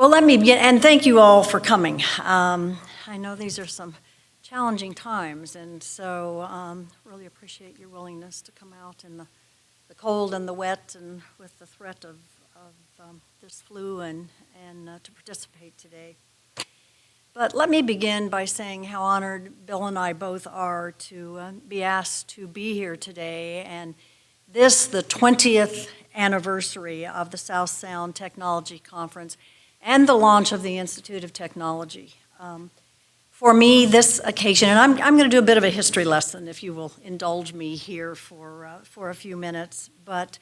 Well, let me begin, and thank you all for coming. I know these are some challenging times, and so really appreciate your willingness to come out in the cold and the wet and with the threat of this flu and to participate today. But let me begin by saying how honored Bill and I both are to be asked to be here today, and this, the 20th anniversary of the South Sound Technology Conference and the launch of the Institute of Technology. For me, this occasion, and I'm going to do a bit of a history lesson, if you will indulge me here for a few minutes, but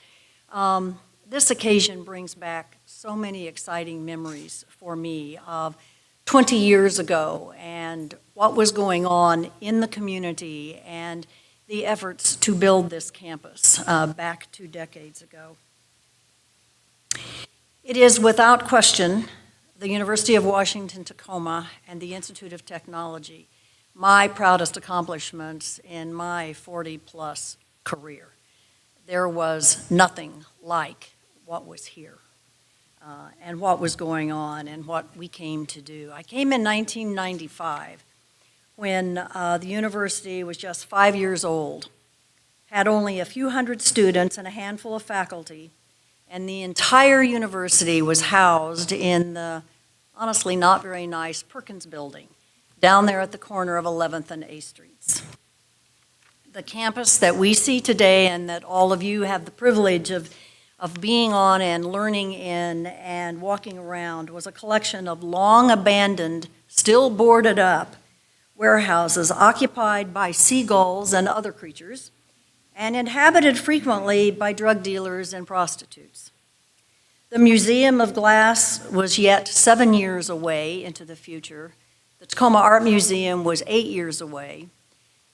this occasion brings back so many exciting memories for me of 20 years ago and what was going on in the community and the efforts to build this campus back 2 decades ago. It is without question the University of Washington, Tacoma, and the Institute of Technology, my proudest accomplishments in my 40-plus career. There was nothing like what was here and what was going on and what we came to do. I came in 1995 when the university was just 5 years old, had only a few hundred students and a handful of faculty, and the entire university was housed in the honestly not very nice Perkins building down there at the corner of 11th and A Streets. The campus that we see today and that all of you have the privilege of being on and learning in and walking around was a collection of long abandoned, still boarded up warehouses occupied by seagulls and other creatures and inhabited frequently by drug dealers and prostitutes. The Museum of Glass was yet 7 years away into the future. The Tacoma Art Museum was 8 years away.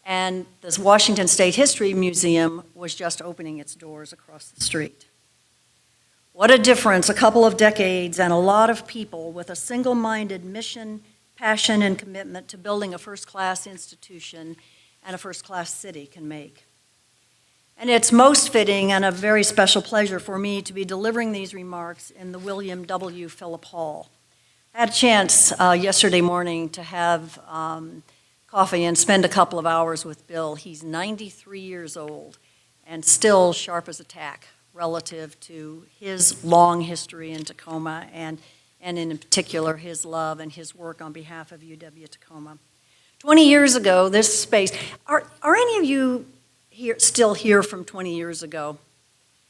And the Washington State History Museum was just opening its doors across the street. What a difference a couple of decades and a lot of people with a single-minded mission, passion, and commitment to building a first-class institution and a first-class city can make. And it's most fitting and a very special pleasure for me to be delivering these remarks in the William W. Philip Hall. I had a chance yesterday morning to have coffee and spend a couple of hours with Bill. He's 93 years old and still sharp as a tack relative to his long history in Tacoma and in particular his love and his work on behalf of UW-Tacoma. 20 years ago, this space, are any of you still here from 20 years ago?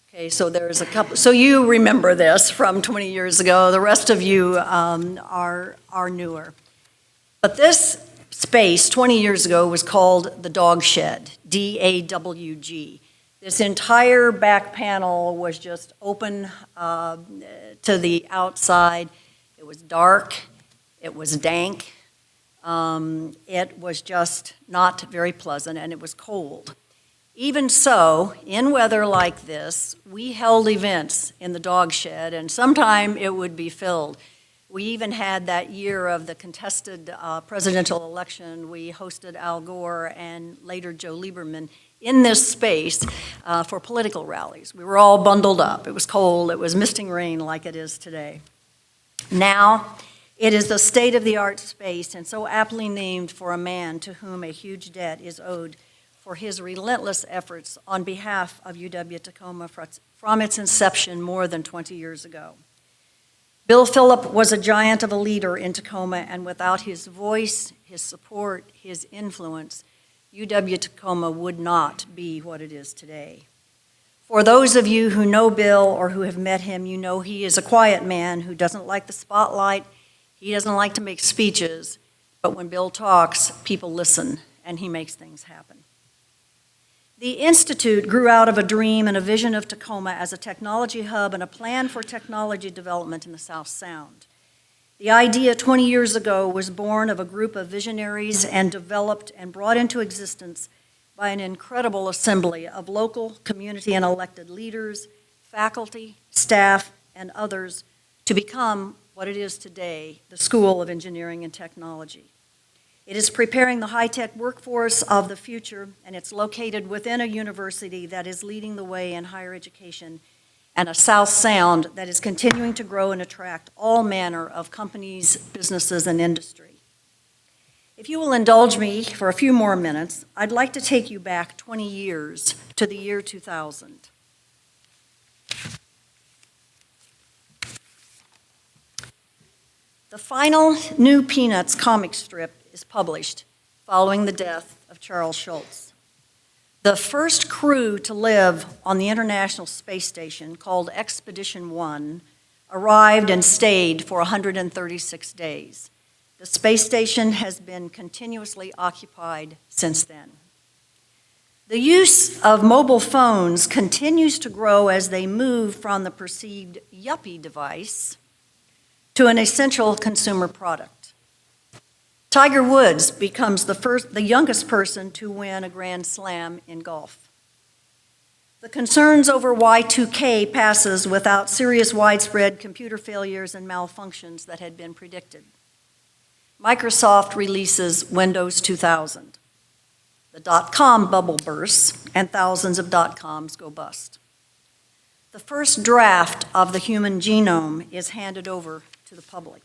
Okay, so there's a couple, so you remember this from 20 years ago. The rest of you are newer. But this space 20 years ago was called the Dog Shed, DAWG. This entire back panel was just open to the outside. It was dark, it was dank, it was just not very pleasant, and it was cold. Even so, in weather like this, we held events in the Dog Shed, and sometime it would be filled. We even had that year of the contested presidential election, we hosted Al Gore and later Joe Lieberman in this space for political rallies. We were all bundled up. It was cold, it was misting rain like it is today. Now, it is the state-of-the-art space and so aptly named for a man to whom a huge debt is owed for his relentless efforts on behalf of UW-Tacoma from its inception more than 20 years ago. Bill Phillip was a giant of a leader in Tacoma, and without his voice, his support, his influence, UW-Tacoma would not be what it is today. For those of you who know Bill or who have met him, you know he is a quiet man who doesn't like the spotlight, he doesn't like to make speeches, but when Bill talks, people listen, and he makes things happen. The Institute grew out of a dream and a vision of Tacoma as a technology hub and a plan for technology development in the South Sound. The idea 20 years ago was born of a group of visionaries and developed and brought into existence by an incredible assembly of local, community, and elected leaders, faculty, staff, and others to become what it is today, the School of Engineering and Technology. It is preparing the high-tech workforce of the future, and it's located within a university that is leading the way in higher education and a South Sound that is continuing to grow and attract all manner of companies, businesses, and industry. If you will indulge me for a few more minutes, I'd like to take you back 20 years to the year 2000. The final new Peanuts comic strip is published following the death of Charles Schulz. The first crew to live on the International Space Station, called Expedition 1, arrived and stayed for 136 days. The space station has been continuously occupied since then. The use of mobile phones continues to grow as they move from the perceived yuppie device to an essential consumer product. Tiger Woods becomes the youngest person to win a Grand Slam in golf. The concerns over Y2K passes without serious widespread computer failures and malfunctions that had been predicted. Microsoft releases Windows 2000. The dot-com bubble bursts, and thousands of dot-coms go bust. The first draft of the human genome is handed over to the public.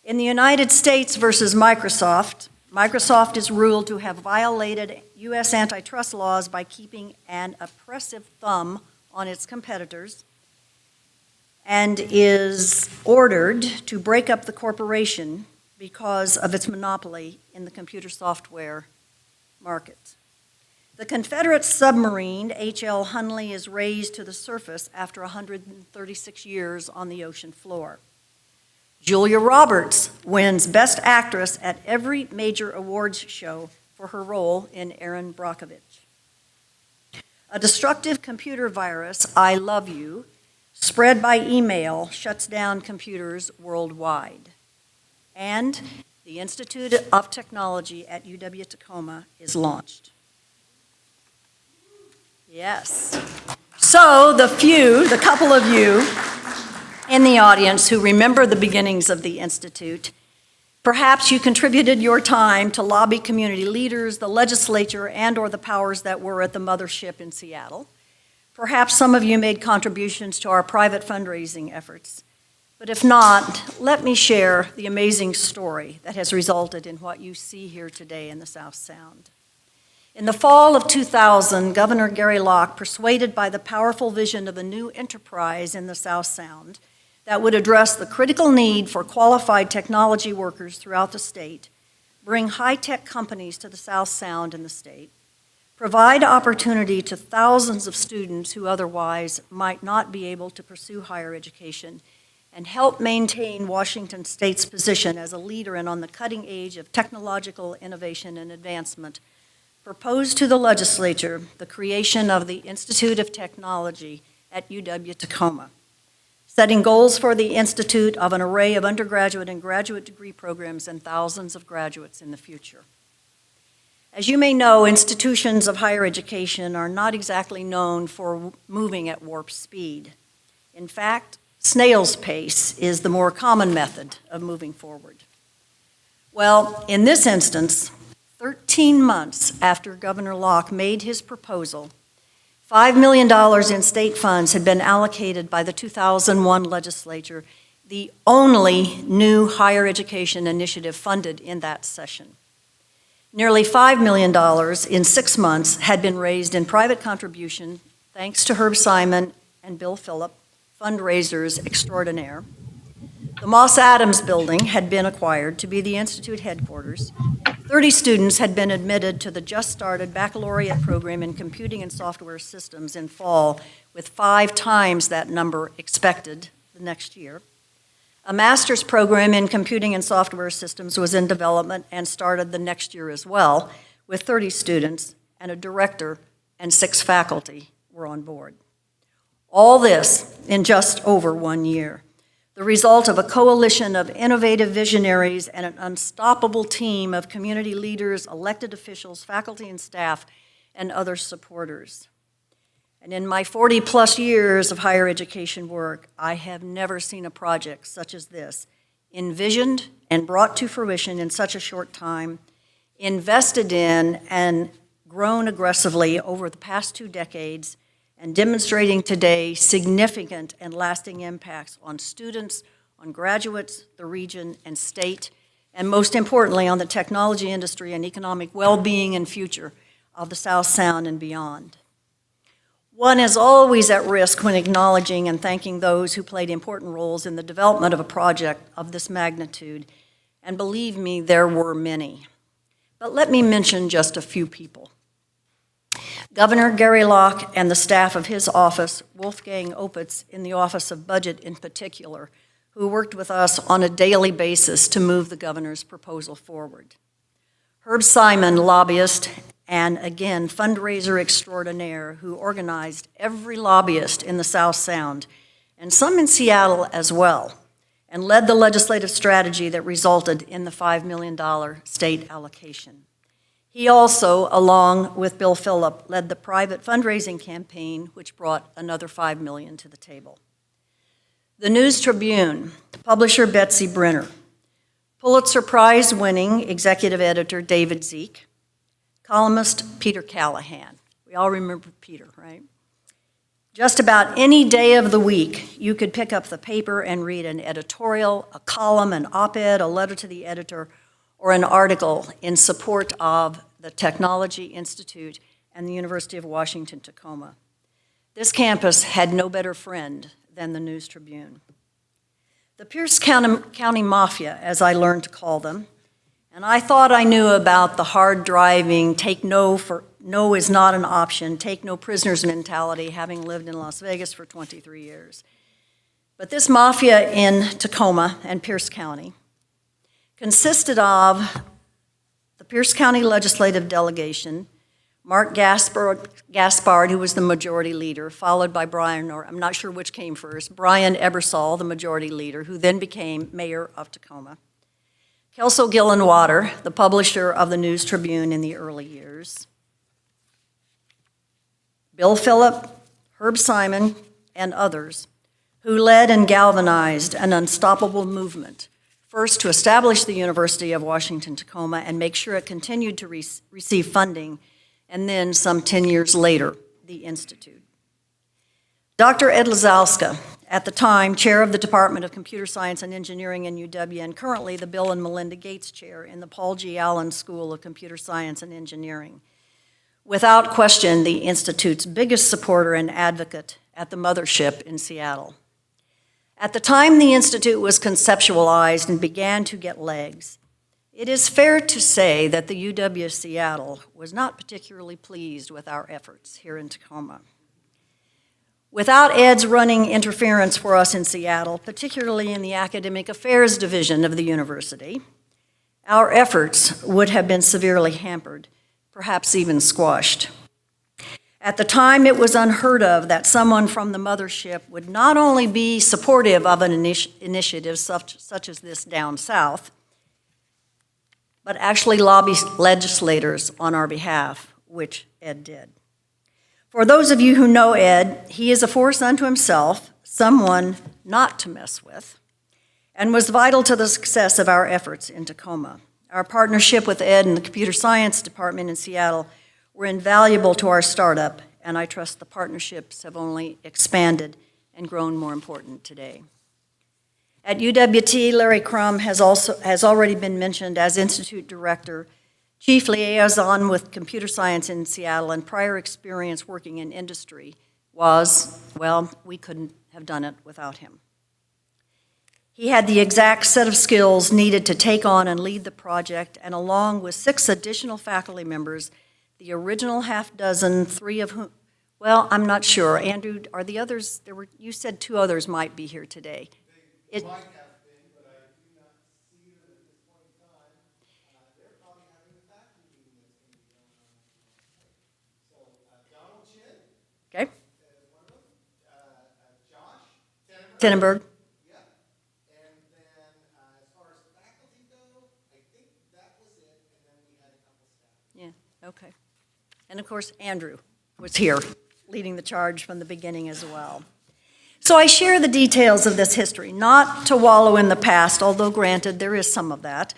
In the United States versus Microsoft, Microsoft is ruled to have violated U.S. antitrust laws by keeping an oppressive thumb on its competitors and is ordered to break up the corporation because of its monopoly in the computer software market. The Confederate submarine H.L. Hunley is raised to the surface after 136 years on the ocean floor. Julia Roberts wins Best Actress at every major awards show for her role in Erin Brockovich. A destructive computer virus, I Love You, spread by email, shuts down computers worldwide. And the Institute of Technology at UW-Tacoma is launched. Yes. So the couple of you in the audience who remember the beginnings of the Institute, perhaps you contributed your time to lobby community leaders, the legislature, and/or the powers that were at the mothership in Seattle. Perhaps some of you made contributions to our private fundraising efforts. But if not, let me share the amazing story that has resulted in what you see here today in the South Sound. In the fall of 2000, Governor Gary Locke, persuaded by the powerful vision of a new enterprise in the South Sound that would address the critical need for qualified technology workers throughout the state, bring high-tech companies to the South Sound and the state, provide opportunity to thousands of students who otherwise might not be able to pursue higher education, and help maintain Washington State's position as a leader and on the cutting edge of technological innovation and advancement, proposed to the legislature the creation of the Institute of Technology at UW-Tacoma, setting goals for the Institute of an array of undergraduate and graduate degree programs and thousands of graduates in the future. As you may know, institutions of higher education are not exactly known for moving at warp speed. In fact, snail's pace is the more common method of moving forward. Well, in this instance, 13 months after Governor Locke made his proposal, $5 million in state funds had been allocated by the 2001 legislature, the only new higher education initiative funded in that session. Nearly $5 million in 6 months had been raised in private contribution, thanks to Herb Simon and Bill Phillip, fundraisers extraordinaire. The Moss Adams building had been acquired to be the Institute headquarters. 30 students had been admitted to the just-started baccalaureate program in computing and software systems in fall, with 5 times that number expected the next year. A master's program in computing and software systems was in development and started the next year as well, with 30 students, and a director and 6 faculty were on board. All this in just over 1 year, the result of a coalition of innovative visionaries and an unstoppable team of community leaders, elected officials, faculty and staff, and other supporters. And in my 40-plus years of higher education work, I have never seen a project such as this, envisioned and brought to fruition in such a short time, invested in and grown aggressively over the past 2 decades, and demonstrating today significant and lasting impacts on students, on graduates, the region, and state, and most importantly, on the technology industry and economic well-being and future of the South Sound and beyond. One is always at risk when acknowledging and thanking those who played important roles in the development of a project of this magnitude, and believe me, there were many. But let me mention just a few people. Governor Gary Locke and the staff of his office, Wolfgang Opitz in the Office of Budget in particular, who worked with us on a daily basis to move the governor's proposal forward. Herb Simon, lobbyist, and again, fundraiser extraordinaire, who organized every lobbyist in the South Sound, and some in Seattle as well, and led the legislative strategy that resulted in the $5 million state allocation. He also, along with Bill Phillip, led the private fundraising campaign, which brought another $5 million to the table. The News Tribune, publisher Betsy Brenner, Pulitzer Prize-winning executive editor David Zeke, columnist Peter Callahan. We all remember Peter, right? Just about any day of the week, you could pick up the paper and read an editorial, a column, an op-ed, a letter to the editor, or an article in support of the Technology Institute and the University of Washington, Tacoma. This campus had no better friend than the News Tribune. The Pierce County Mafia, as I learned to call them, and I thought I knew about the hard-driving, take no for no is not an option, take no prisoners mentality, having lived in Las Vegas for 23 years. But this mafia in Tacoma and Pierce County consisted of the Pierce County Legislative Delegation, Mark Gaspard, who was the majority leader, followed by Brian, or I'm not sure which came first, Brian Ebersol, the majority leader, who then became mayor of Tacoma. Kelso Gillenwater, the publisher of the News Tribune in the early years. Bill Phillip, Herb Simon, and others, who led and galvanized an unstoppable movement, first to establish the University of Washington, Tacoma and make sure it continued to receive funding, and then some 10 years later, the Institute. Dr. Ed Lazowska, at the time chair of the Department of Computer Science and Engineering in UW, and currently the Bill and Melinda Gates Chair in the Paul G. Allen School of Computer Science and Engineering. Without question, the Institute's biggest supporter and advocate at the mothership in Seattle. At the time the Institute was conceptualized and began to get legs, it is fair to say that the UW Seattle was not particularly pleased with our efforts here in Tacoma. Without Ed's running interference for us in Seattle, particularly in the Academic Affairs Division of the university, our efforts would have been severely hampered, perhaps even squashed. At the time, it was unheard of that someone from the mothership would not only be supportive of an initiative such as this down south, but actually lobby legislators on our behalf, which Ed did. For those of you who know Ed, he is a force unto himself, someone not to mess with, and was vital to the success of our efforts in Tacoma. Our partnership with Ed and the Computer Science Department in Seattle were invaluable to our startup, and I trust the partnerships have only expanded and grown more important today. At UWT, Larry Crum has already been mentioned as Institute Director, Chief Liaison with Computer Science in Seattle, and prior experience working in industry was, well, we couldn't have done it without him. He had the exact set of skills needed to take on and lead the project, and along with 6 additional faculty members, the original half dozen, 3 of whom, well, I'm not sure. Andrew, are the others, you said 2 others might be here today. They might have been, but I do not see them at this point in time. They're probably having the faculty meeting that's going to be going on tonight. So Donald Chin. Okay. One of them. Josh Tenenberg. Yeah. And then as far as faculty go, I think that was it. And then we had a couple staff. Yeah, okay. And of course, Andrew was here, leading the charge from the beginning as well. So I share the details of this history, not to wallow in the past, although granted there is some of that,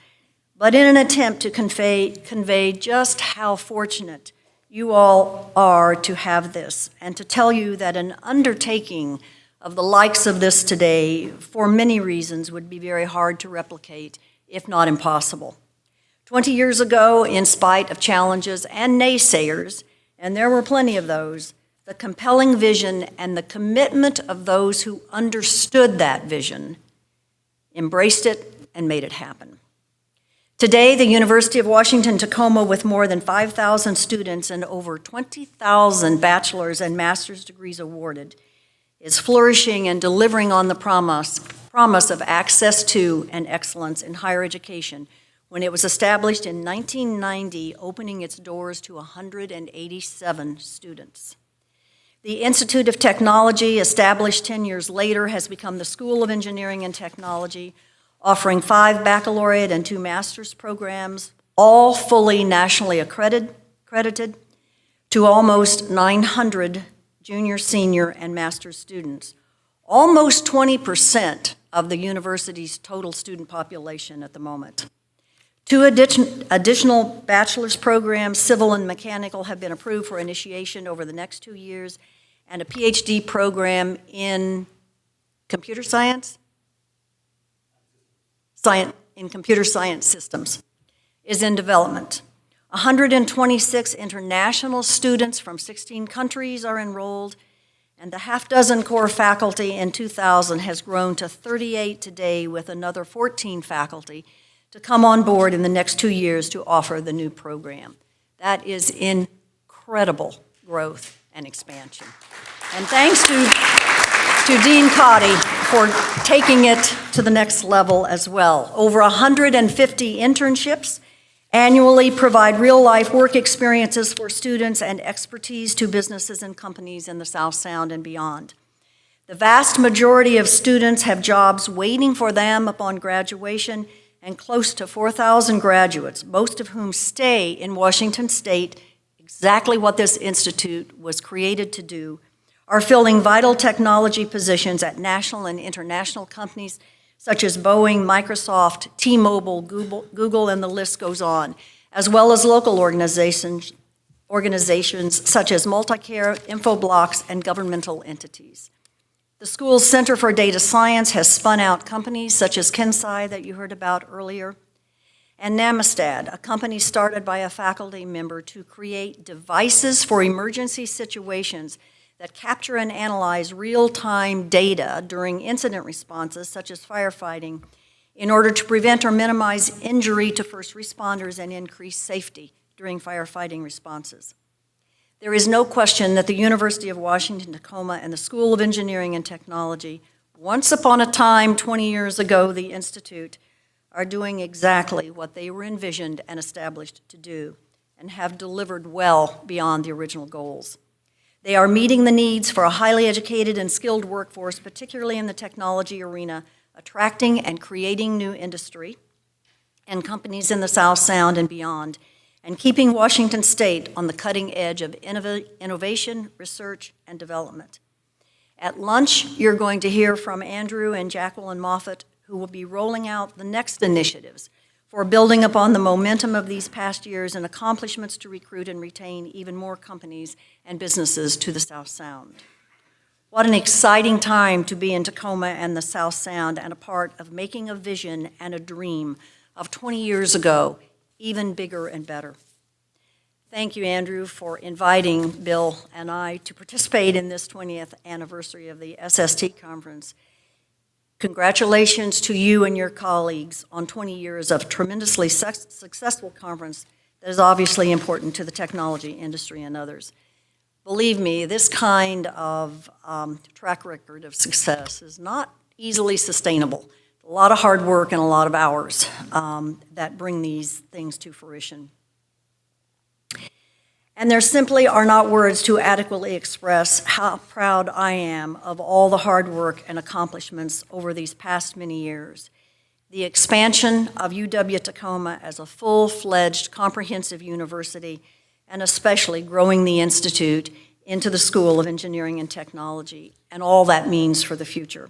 but in an attempt to convey just how fortunate you all are to have this, and to tell you that an undertaking of the likes of this today, for many reasons, would be very hard to replicate, if not impossible. 20 years ago, in spite of challenges and naysayers, and there were plenty of those, the compelling vision and the commitment of those who understood that vision embraced it and made it happen. Today, the University of Washington-Tacoma, with more than 5,000 students and over 20,000 bachelor's and master's degrees awarded, is flourishing and delivering on the promise of access to and excellence in higher education when it was established in 1990, opening its doors to 187 students. The Institute of Technology, established 10 years later, has become the School of Engineering and Technology, offering 5 baccalaureate and 2 master's programs, all fully nationally accredited, to almost 900 junior, senior, and master's students, almost 20% of the university's total student population at the moment. 2 additional bachelor's programs, civil and mechanical, have been approved for initiation over the next 2 years, and a PhD program in computer science in computer science systems is in development. 126 international students from 16 countries are enrolled, and the half-dozen core faculty in 2000 has grown to 38 today, with another 14 faculty to come on board in the next 2 years to offer the new program. That is incredible growth and expansion. And thanks to Dean Cotty for taking it to the next level as well. Over 150 internships annually provide real-life work experiences for students and expertise to businesses and companies in the South Sound and beyond. The vast majority of students have jobs waiting for them upon graduation, and close to 4,000 graduates, most of whom stay in Washington State, exactly what this institute was created to do, are filling vital technology positions at national and international companies such as Boeing, Microsoft, T-Mobile, Google, and the list goes on, as well as local organizations such as Multicare, Infoblox, and governmental entities. The school's Center for Data Science has spun out companies such as Kensai that you heard about earlier, and Namistad, a company started by a faculty member to create devices for emergency situations that capture and analyze real-time data during incident responses such as firefighting in order to prevent or minimize injury to first responders and increase safety during firefighting responses. There is no question that the University of Washington-Tacoma and the School of Engineering and Technology, once upon a time, 20 years ago, the Institute, are doing exactly what they were envisioned and established to do, and have delivered well beyond the original goals. They are meeting the needs for a highly educated and skilled workforce, particularly in the technology arena, attracting and creating new industry and companies in the South Sound and beyond, and keeping Washington State on the cutting edge of innovation, research, and development. At lunch, you're going to hear from Andrew and Jacqueline Moffett, who will be rolling out the next initiatives for building upon the momentum of these past years and accomplishments to recruit and retain even more companies and businesses to the South Sound. What an exciting time to be in Tacoma and the South Sound, and a part of making a vision and a dream of 20 years ago even bigger and better. Thank you, Andrew, for inviting Bill and I to participate in this 20th anniversary of the SST conference. Congratulations to you and your colleagues on 20 years of tremendously successful conference that is obviously important to the technology industry and others. Believe me, this kind of track record of success is not easily sustainable. A lot of hard work and a lot of hours that bring these things to fruition. And there simply are not words to adequately express how proud I am of all the hard work and accomplishments over these past many years. The expansion of UW-Tacoma as a full-fledged comprehensive university, and especially growing the Institute into the School of Engineering and Technology, and all that means for the future.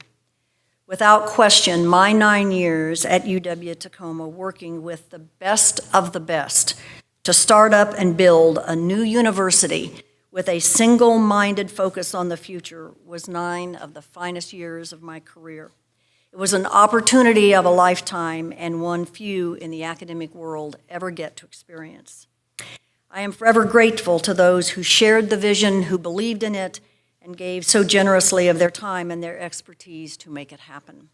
Without question, my 9 years at UW-Tacoma working with the best of the best to start up and build a new university with a single-minded focus on the future was 9 of the finest years of my career. It was an opportunity of a lifetime and one few in the academic world ever get to experience. I am forever grateful to those who shared the vision, who believed in it, and gave so generously of their time and their expertise to make it happen.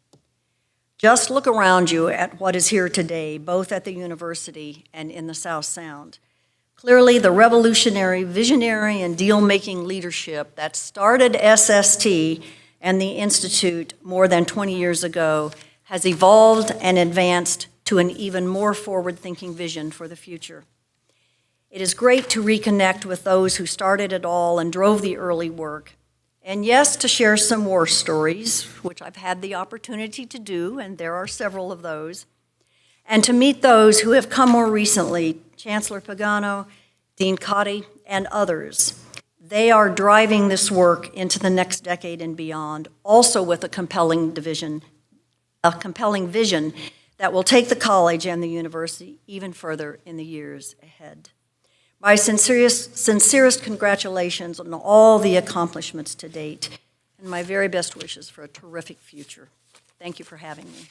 Just look around you at what is here today, both at the university and in the South Sound. Clearly, the revolutionary, visionary, and deal-making leadership that started SST and the Institute more than 20 years ago has evolved and advanced to an even more forward-thinking vision for the future. It is great to reconnect with those who started it all and drove the early work, and yes, to share some war stories, which I've had the opportunity to do, and there are several of those, and to meet those who have come more recently, Chancellor Pagano, Dean Cotty, and others. They are driving this work into the next decade and beyond, also with a compelling vision that will take the college and the university even further in the years ahead. My sincerest congratulations on all the accomplishments to date, and my very best wishes for a terrific future. Thank you for having me.